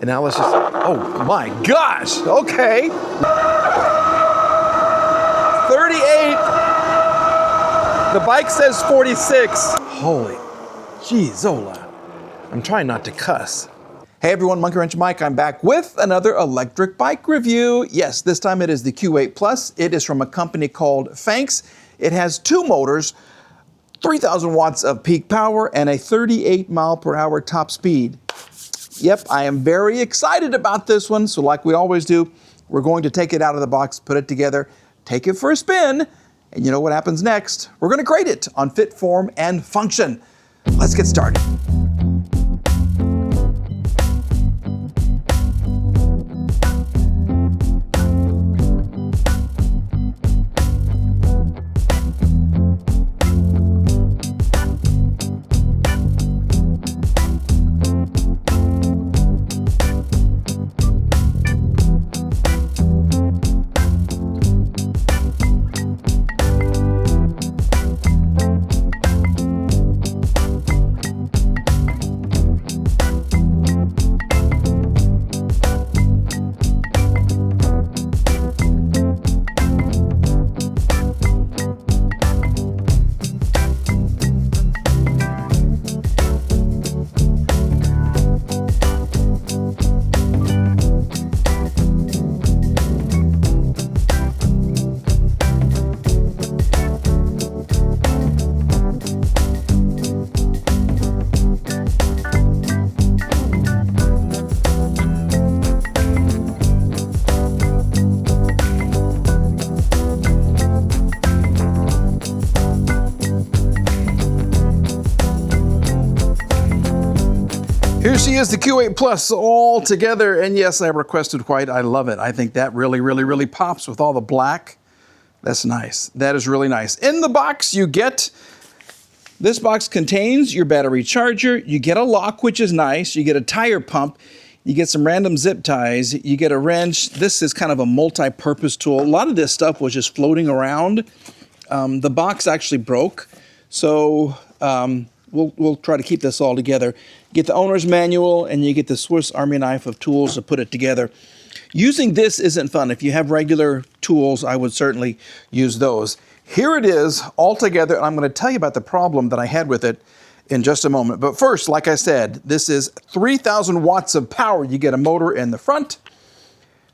And now let's just, oh my gosh, okay. 38. The bike says 46. Holy Zola. I'm trying not to cuss. Hey everyone, Monkey Wrench Mike. I'm back with another electric bike review. Yes, this time it is the Q8 Plus. It is from a company called Fengqs. It has two motors, 3,000 watts of peak power, and a 38 mile per hour top speed. Yep, I am very excited about this one. So like we always do, we're going to take it out of the box, put it together, take it for a spin, and you know what happens next? We're going to grade it on fit, form, and function. Let's get started. Here she is, the Q8 Plus all together. And yes, I requested white. I love it. I think that really pops with all the black. That's nice. That is really nice. In the box, you get, this box contains your battery charger. You get a lock, which is nice. You get a tire pump. You get some random zip ties. You get a wrench. This is kind of a multi-purpose tool. A lot of this stuff was just floating around. The box actually broke. So we'll try to keep this all together. Get the owner's manual, and you get the Swiss Army knife of tools to put it together. Using this isn't fun. If you have regular tools, I would certainly use those. Here it is all together, and I'm going to tell you about the problem that I had with it in just a moment. But first, like I said, this is 3,000 watts of power. You get a motor in the front,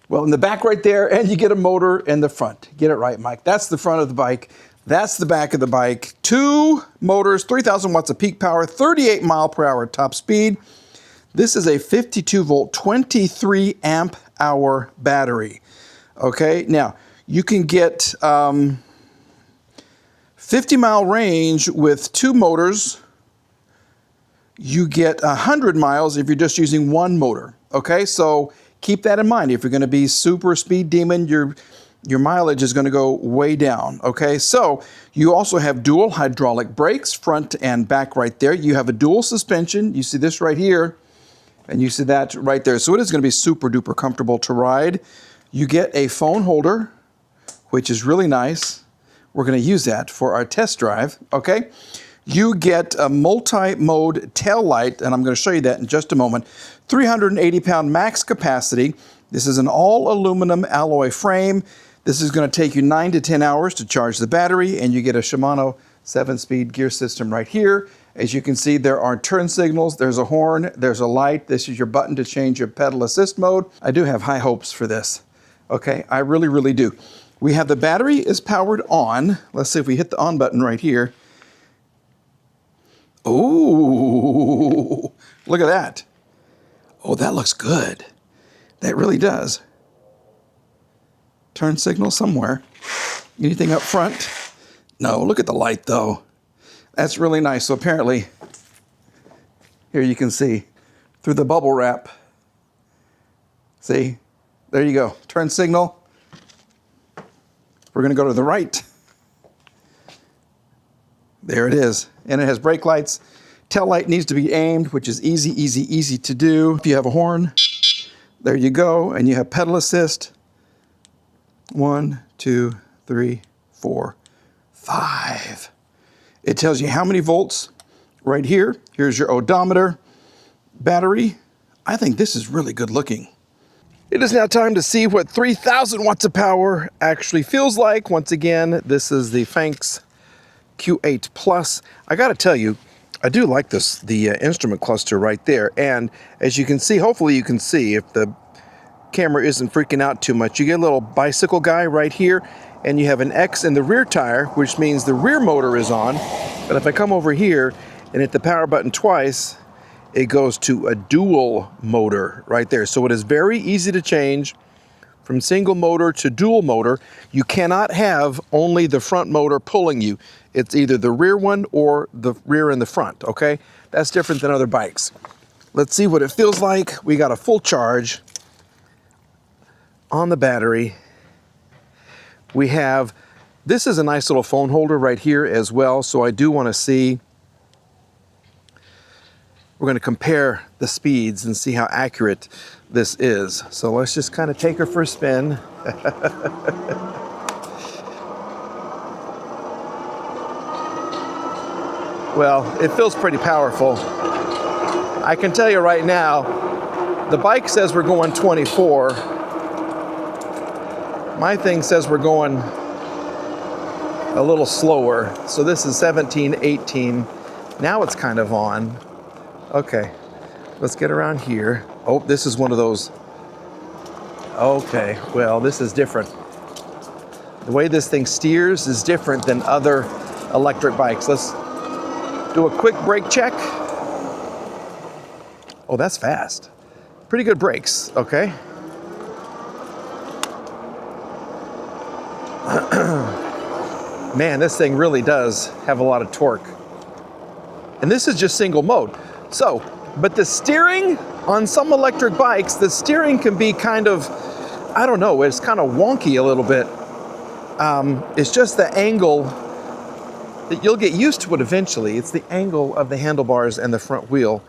well, in the back right there, and you get a motor in the front. Get it right, Mike. That's the front of the bike. That's the back of the bike. Two motors, 3,000 watts of peak power, 38 mile per hour top speed. This is a 52 volt, 23 amp hour battery. Okay, now you can get 50 mile range with two motors. You get 100 miles if you're just using one motor. Okay, so keep that in mind. If you're going to be super speed demon, your mileage is going to go way down, okay? So you also have dual hydraulic brakes, front and back right there. You have a dual suspension. You see this right here, and you see that right there. So it is going to be super duper comfortable to ride. You get a phone holder, which is really nice. We're going to use that for our test drive, okay? You get a multi-mode tail light, and I'm going to show you that in just a moment. 380-pound max capacity. This is an all-aluminum alloy frame. This is going to take you 9 to 10 hours to charge the battery, and you get a Shimano 7-speed gear system right here. As you can see, there are turn signals, there's a horn, there's a light. This is your button to change your pedal assist mode. I do have high hopes for this. Okay, I really do. We have the battery is powered on. Let's see if we hit the on button right here. Ooh, look at that. Oh, that looks good. That really does. Turn signal somewhere. Anything up front? No, look at the light though. That's really nice. So apparently, here you can see through the bubble wrap. See, there you go. Turn signal. We're going to go to the right. There it is. And it has brake lights. Tail light needs to be aimed, which is easy to do. If you have a horn, there you go. And you have pedal assist. 1, 2, 3, 4, 5. It tells you how many volts right here. Here's your odometer. Battery. I think this is really good looking. It is now time to see what 3,000 watts of power actually feels like. Once again, this is the Fengqs Q8 Plus. I gotta tell you, I do like this, the instrument cluster right there. And as you can see, hopefully you can see if the camera isn't freaking out too much, you get a little bicycle guy right here, and you have an X in the rear tire, which means the rear motor is on. But if I come over here and hit the power button twice, it goes to a dual motor right there. So it is very easy to change from single motor to dual motor. You cannot have only the front motor pulling you. It's either the rear one or the rear and the front, okay? That's different than other bikes. Let's see what it feels like. We got a full charge on the battery. We have, this is a nice little phone holder right here as well, so I do want to see, we're going to compare the speeds and see how accurate this is. So let's just kind of take her for a spin. Well, it feels pretty powerful. I can tell you right now, the bike says we're going 24. My thing says we're going a little slower. So this is 17, 18. Now it's kind of on. Okay, let's get around here. Oh, this is one of those. Okay, well, this is different. The way this thing steers is different than other electric bikes. Let's do a quick brake check. Oh, that's fast. Pretty good brakes, okay. Man, this thing really does have a lot of torque. And this is just single mode. So, but the steering on some electric bikes, the steering can be kind of, I don't know, it's kind of wonky a little bit. It's just the angle that you'll get used to it eventually. It's the angle of the handlebars and the front wheel.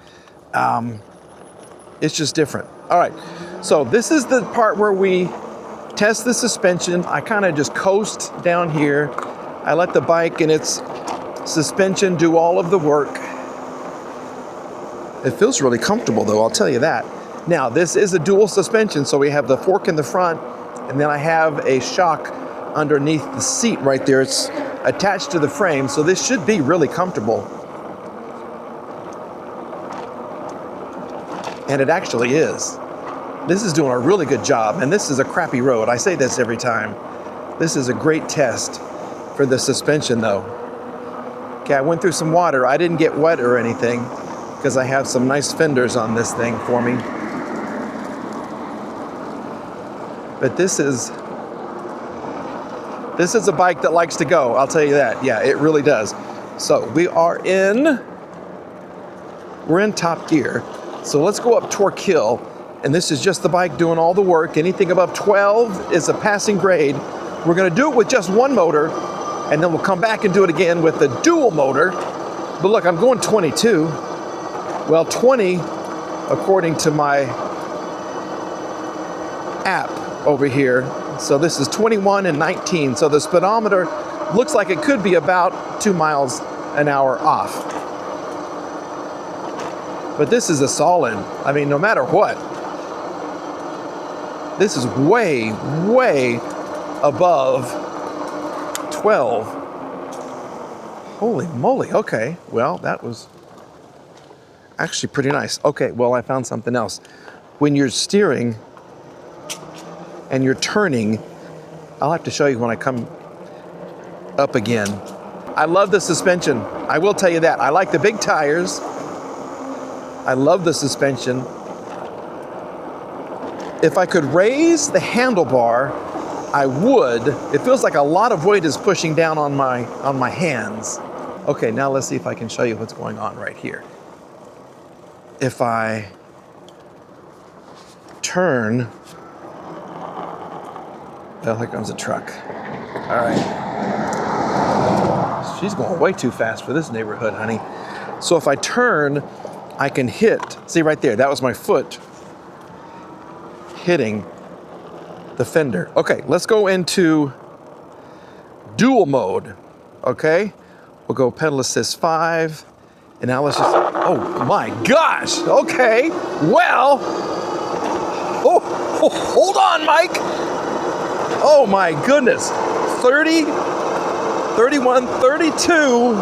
It's just different. All right, so this is the part where we test the suspension. I kind of just coast down here. I let the bike and its suspension do all of the work. It feels really comfortable though, I'll tell you that. Now, this is a dual suspension, so we have the fork in the front, and then I have a shock underneath the seat right there. It's attached to the frame, so this should be really comfortable. And it actually is. This is doing a really good job, and this is a crappy road. I say this every time. This is a great test for the suspension though. Okay, I went through some water. I didn't get wet or anything because I have some nice fenders on this thing for me. But this is a bike that likes to go, I'll tell you that. Yeah, it really does. So we're in top gear. So let's go up Torque Hill. And this is just the bike doing all the work. Anything above 12 is a passing grade. We're gonna do it with just one motor, and then we'll come back and do it again with the dual motor. But look, I'm going 22. Well, 20, according to my app over here. So this is 21 and 19. So the speedometer looks like it could be about 2 miles an hour off. But this is a solid, I mean, no matter what, this is way, way above 12. Holy moly, okay. Well, that was actually pretty nice. Okay, well, I found something else. When you're steering and you're turning, I'll have to show you when I come up again. I love the suspension. I will tell you that. I like the big tires. I love the suspension. If I could raise the handlebar, I would. It feels like a lot of weight is pushing down on my hands. Okay, now let's see if I can show you what's going on right here. If I turn, well, here comes a truck. All right. She's going way too fast for this neighborhood, honey. So if I turn, I can hit, see right there, that was my foot hitting the fender. Okay, let's go into dual mode, okay? We'll go pedal assist 5, And now let's just, oh my gosh, okay, well, hold on, Mike. Oh my goodness, 30, 31, 32,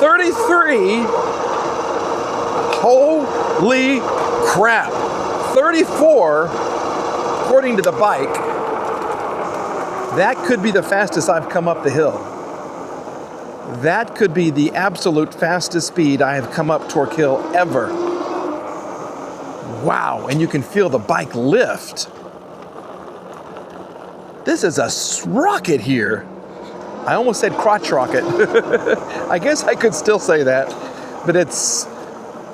33, holy crap, 34, according to the bike. That could be the fastest I've come up the hill. That could be the absolute fastest speed I have come up Torque Hill ever. Wow, and you can feel the bike lift. This is a rocket here. I almost said crotch rocket. I guess I could still say that, but it's,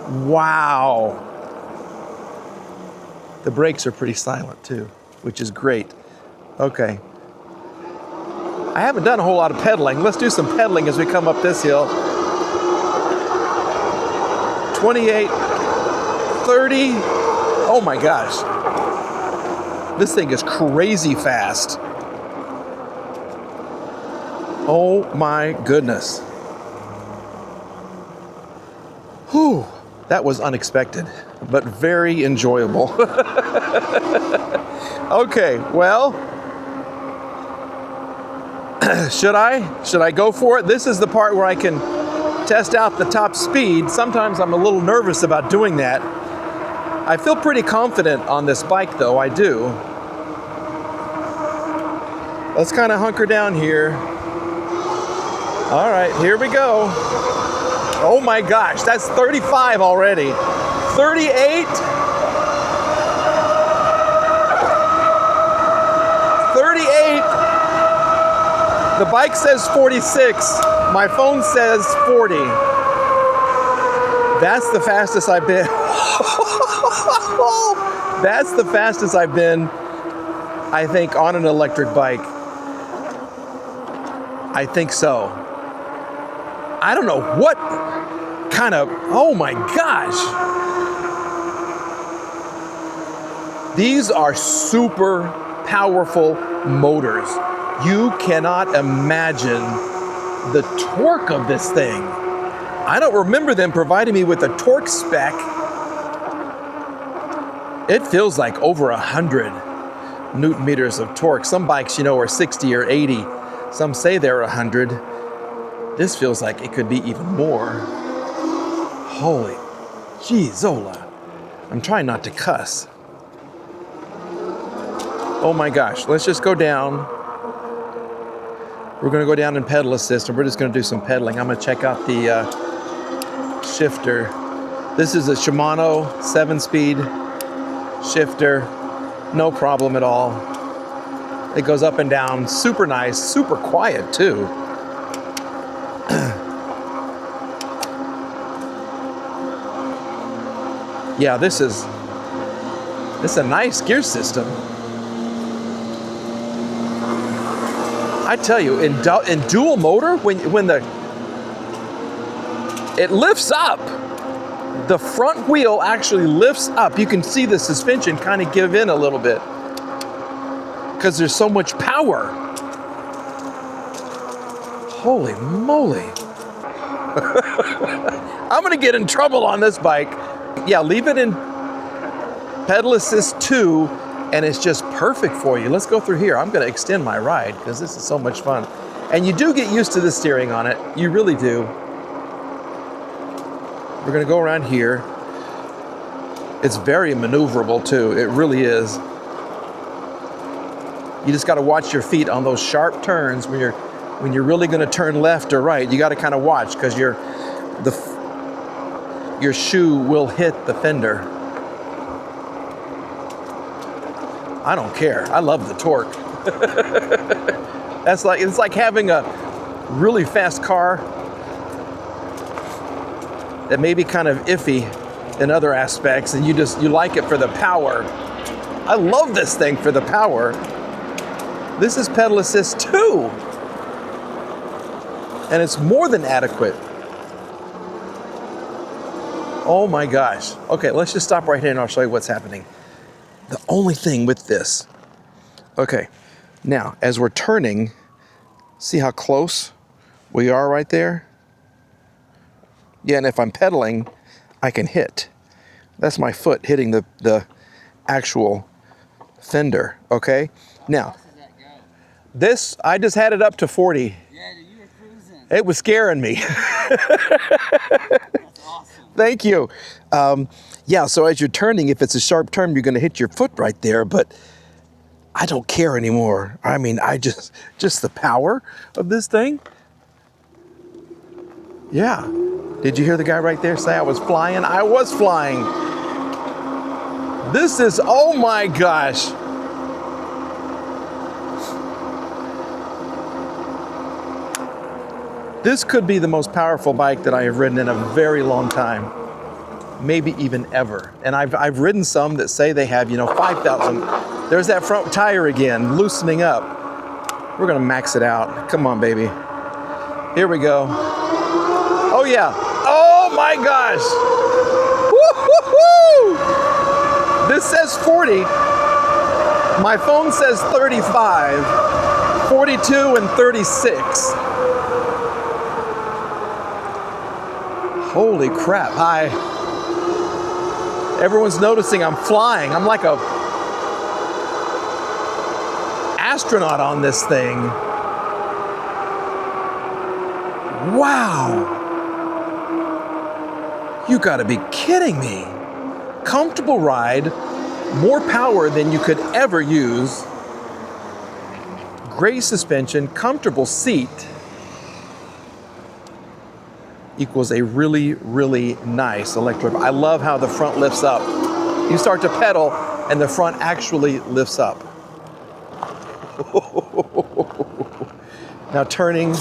wow. The brakes are pretty silent too, which is great. Okay. I haven't done a whole lot of pedaling. Let's do some pedaling as we come up this hill. 28, 30. Oh my gosh. This thing is crazy fast. Oh my goodness. Whew. That was unexpected, but very enjoyable. Okay, well, should I go for it? This is the part where I can test out the top speed. Sometimes I'm a little nervous about doing that. I feel pretty confident on this bike though, I do. Let's kind of hunker down here. All right, here we go. Oh my gosh, that's 35 already. 38. 38. The bike says 46. My phone says 40. That's the fastest I've been. That's the fastest I've been, I think, on an electric bike. I think so. I don't know what kind of, oh my gosh. These are super powerful motors. You cannot imagine the torque of this thing. I don't remember them providing me with a torque spec. It feels like over 100 Newton meters of torque. Some bikes, you know, are 60 or 80. Some say they're 100. This feels like it could be even more. Holy Zola. I'm trying not to cuss. Oh my gosh, let's just go down. We're gonna go down in pedal assist and we're just gonna do some pedaling. I'm gonna check out the shifter. This is a Shimano 7-speed shifter. No problem at all. It goes up and down, super nice, super quiet too. Yeah, this is a nice gear system. I tell you, in dual motor, when it lifts up, the front wheel actually lifts up. You can see the suspension kind of give in a little bit because there's so much power. Holy moly. I'm gonna get in trouble on this bike. Yeah, leave it in pedal assist 2 and it's just perfect for you. Let's go through here. I'm gonna extend my ride because this is so much fun. And you do get used to the steering on it. You really do. We're gonna go around here. It's very maneuverable too. It really is. You just gotta watch your feet on those sharp turns when you're really gonna turn left or right. You gotta kind of watch because your shoe will hit the fender. I don't care. I love the torque. It's like having a really fast car that may be kind of iffy in other aspects, and you like it for the power. I love this thing for the power. This is pedal assist 2, and it's more than adequate. Oh my gosh. Okay, let's just stop right here and I'll show you what's happening. The only thing with this, okay, now as we're turning, see how close we are right there? Yeah, and if I'm pedaling, I can hit. That's my foot hitting the actual fender, okay? Now, this, I just had it up to 40. Yeah, you were cruising. It was scaring me. That's awesome. Thank you. Yeah, so as you're turning, if it's a sharp turn, you're gonna hit your foot right there, but I don't care anymore. I mean, just the power of this thing. Yeah. Did you hear the guy right there say I was flying? I was flying. This is, oh my gosh. This could be the most powerful bike that I have ridden in a very long time. Maybe even ever. And I've ridden some that say they have, 5,000. There's that front tire again, loosening up. We're gonna max it out. Come on, baby. Here we go. Oh yeah. Oh my gosh. Woo-hoo-hoo! This says 40. My phone says 35, 42, and 36. Holy crap. Everyone's noticing I'm flying. I'm like a astronaut on this thing. Wow. You gotta be kidding me. Comfortable ride, more power than you could ever use. Great suspension, comfortable seat. Equals a really, really nice electric. I love how the front lifts up. You start to pedal and the front actually lifts up. Now turning,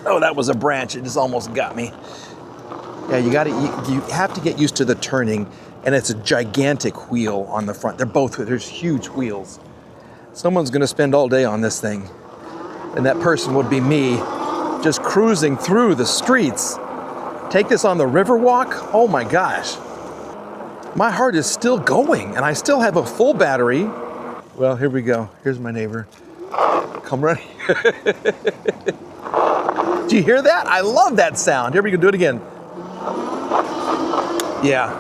oh, that was a branch. It just almost got me. Yeah, you have to get used to the turning, and it's a gigantic wheel on the front. There's huge wheels. Someone's gonna spend all day on this thing, and that person would be me, just cruising through the streets. Take this on the river walk, oh my gosh. My heart is still going, and I still have a full battery. Well, here we go. Here's my neighbor. Come running. Do you hear that? I love that sound. Here we go, do it again. Yeah,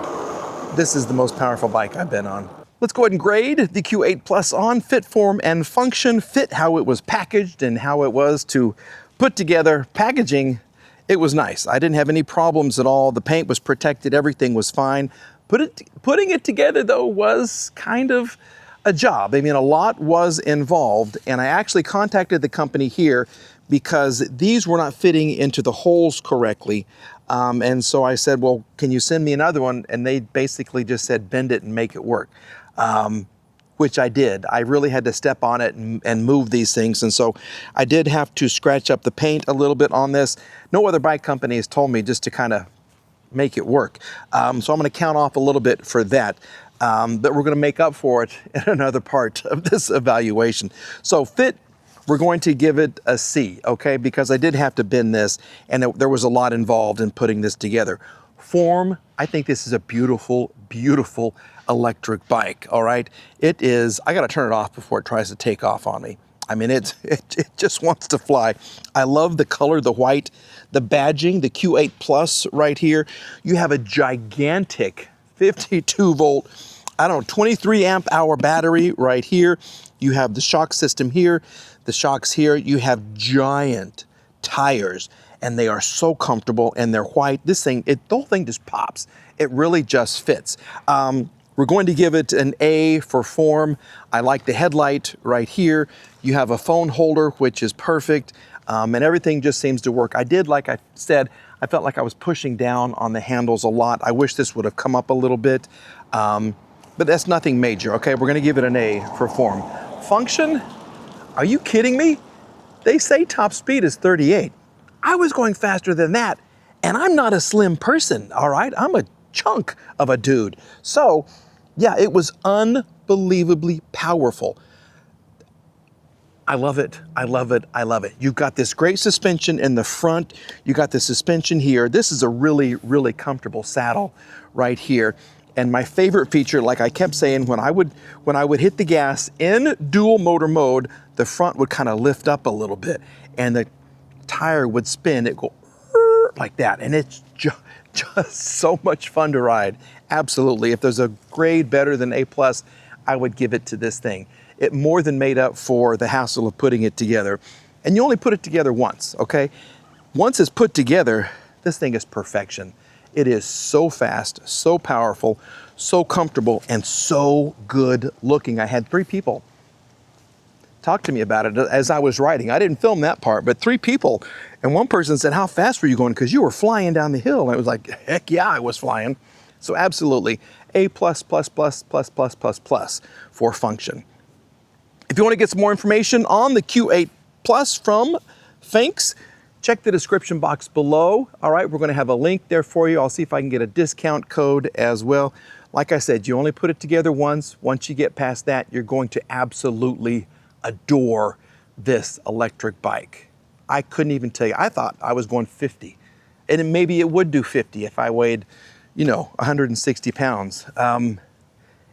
this is the most powerful bike I've been on. Let's go ahead and grade the Q8 Plus on fit, form, and function. Fit, how it was packaged and how it was to put together. Packaging, it was nice. I didn't have any problems at all. The paint was protected, everything was fine. Putting it together though was kind of a job. I mean, a lot was involved, and I actually contacted the company here because these were not fitting into the holes correctly. And so I said, well, can you send me another one? And they basically just said, bend it and make it work. Which I did. I really had to step on it and move these things. And so I did have to scratch up the paint a little bit on this. No other bike company has told me just to kind of make it work. So I'm going to count off a little bit for that. But we're going to make up for it in another part of this evaluation. So fit, we're going to give it a C, okay? Because I did have to bend this, and there was a lot involved in putting this together. Form, I think this is a beautiful, beautiful electric bike, all right? It is, I gotta turn it off before it tries to take off on me. I mean, it just wants to fly. I love the color, the white, the badging, the Q8 Plus right here. You have a gigantic 52 volt, 23 amp hour battery right here. You have the shock system here, the shocks here. You have giant tires, and they are so comfortable, and they're white. This thing, the whole thing just pops. It really just fits. We're going to give it an A for form. I like the headlight right here. You have a phone holder, which is perfect, and everything just seems to work. I did, like I said, I felt like I was pushing down on the handles a lot. I wish this would have come up a little bit, but that's nothing major, okay? We're gonna give it an A for form. Function, are you kidding me? They say top speed is 38. I was going faster than that, and I'm not a slim person, all right? I'm a chunk of a dude. So, yeah, it was unbelievably powerful. I love it, I love it, I love it. You've got this great suspension in the front. You got the suspension here. This is a really, really comfortable saddle right here. And my favorite feature, like I kept saying, when I would hit the gas in dual motor mode, the front would kind of lift up a little bit, and the tire would spin. It go like that, and Just so much fun to ride. Absolutely. If there's a grade better than A+, I would give it to this thing. It more than made up for the hassle of putting it together. And you only put it together once, okay? Once it's put together, this thing is perfection. It is so fast, so powerful, so comfortable, and so good looking. I had 3 people talk to me about it as I was riding. I didn't film that part, but 3 people. And one person said, how fast were you going? Because you were flying down the hill. And I was like, heck yeah, I was flying. So absolutely, A++++++ for function. If you want to get some more information on the Q8 Plus from Fengqs, check the description box below. All right, we're going to have a link there for you. I'll see if I can get a discount code as well. Like I said, you only put it together once. Once you get past that, you're going to absolutely adore this electric bike. I couldn't even tell you. I thought I was going 50, and maybe it would do 50 if I weighed, 160 pounds.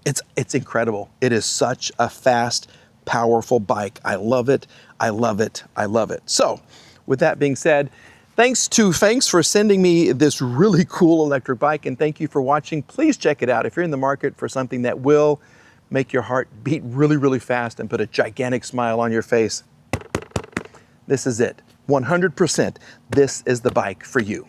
It's incredible. It is such a fast, powerful bike. I love it. I love it. I love it. So, with that being said, thanks to Fengqs for sending me this really cool electric bike, and thank you for watching. Please check it out if you're in the market for something that will make your heart beat really, really fast and put a gigantic smile on your face. This is it. 100%. This is the bike for you.